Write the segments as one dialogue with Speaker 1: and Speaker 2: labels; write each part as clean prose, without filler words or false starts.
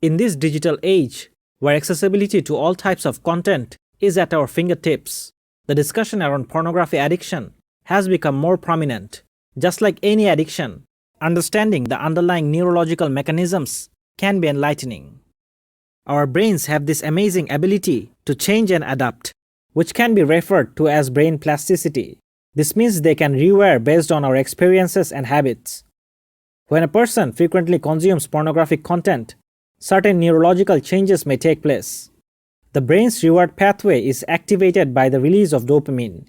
Speaker 1: In this digital age, where accessibility to all types of content is at our fingertips, the discussion around pornography addiction has become more prominent. Just like any addiction, understanding the underlying neurological mechanisms can be enlightening. Our brains have this amazing ability to change and adapt, which can be referred to as brain plasticity. This means they can rewire based on our experiences and habits. When a person frequently consumes pornographic content, certain neurological changes may take place. The brain's reward pathway is activated by the release of dopamine,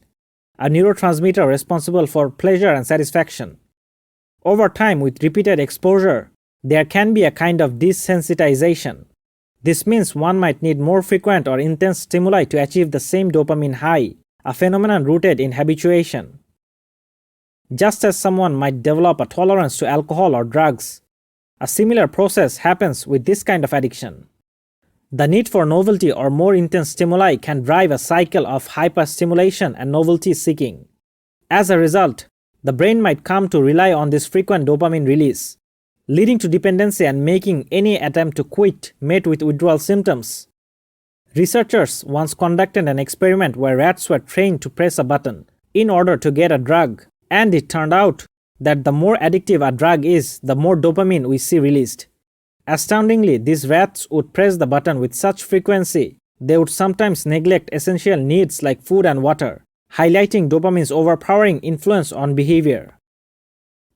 Speaker 1: a neurotransmitter responsible for pleasure and satisfaction. Over time, with repeated exposure, there can be a kind of desensitization. This means one might need more frequent or intense stimuli to achieve the same dopamine high, a phenomenon rooted in habituation. Just as someone might develop a tolerance to alcohol or drugs, a similar process happens with this kind of addiction. The need for novelty or more intense stimuli can drive a cycle of hyperstimulation and novelty seeking. As a result, the brain might come to rely on this frequent dopamine release, leading to dependency and making any attempt to quit met with withdrawal symptoms. Researchers once conducted an experiment where rats were trained to press a button in order to get a drug, and it turned out that the more addictive a drug is, the more dopamine we see released. Astoundingly, these rats would press the button with such frequency, they would sometimes neglect essential needs like food and water, highlighting dopamine's overpowering influence on behavior.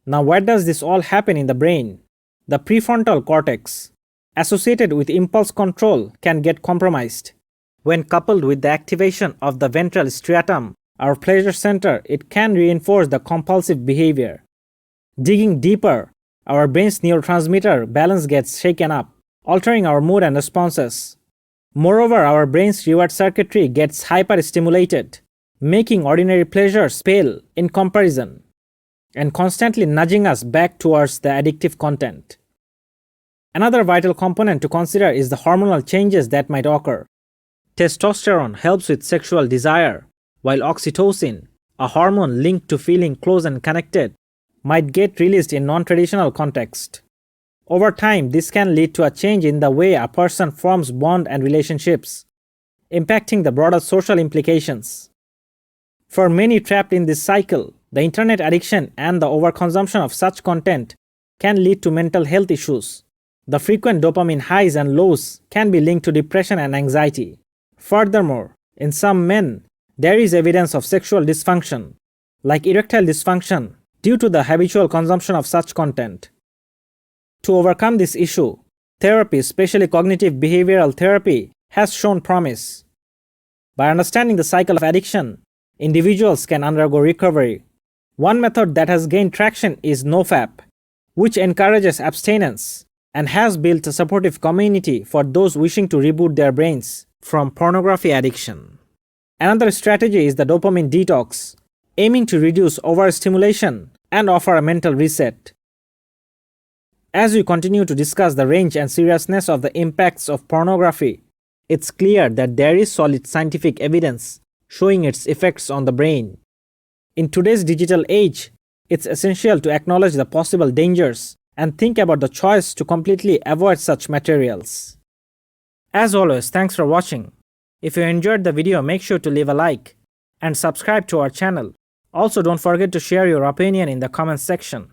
Speaker 1: Now, where does this all happen in the brain? The prefrontal cortex, associated with impulse control, can get compromised. When coupled with the activation of the ventral striatum, our pleasure center, it can reinforce the compulsive behavior. Digging deeper, our brain's neurotransmitter balance gets shaken up, altering our mood and responses. Moreover, our brain's reward circuitry gets hyperstimulated, making ordinary pleasures pale in comparison, and constantly nudging us back towards the addictive content. Another vital component to consider is the hormonal changes that might occur. Testosterone helps with sexual desire, while oxytocin, a hormone linked to feeling close and connected, might get released in non-traditional context. Over time, this can lead to a change in the way a person forms bonds and relationships, impacting the broader social implications. For many trapped in this cycle, the internet addiction and the overconsumption of such content can lead to mental health issues. The frequent dopamine highs and lows can be linked to depression and anxiety. Furthermore, in some men, there is evidence of sexual dysfunction, like erectile dysfunction, due to the habitual consumption of such content. To overcome this issue, therapy, especially cognitive behavioral therapy, has shown promise. By understanding the cycle of addiction, individuals can undergo recovery. One method that has gained traction is NoFap, which encourages abstinence and has built a supportive community for those wishing to reboot their brains from pornography addiction. Another strategy is the dopamine detox, aiming to reduce overstimulation and offer a mental reset. As we continue to discuss the range and seriousness of the impacts of pornography, it's clear that there is solid scientific evidence showing its effects on the brain. In today's digital age, it's essential to acknowledge the possible dangers and think about the choice to completely avoid such materials. As always, thanks for watching. If you enjoyed the video, make sure to leave a like and subscribe to our channel. Also, don't forget to share your opinion in the comments section.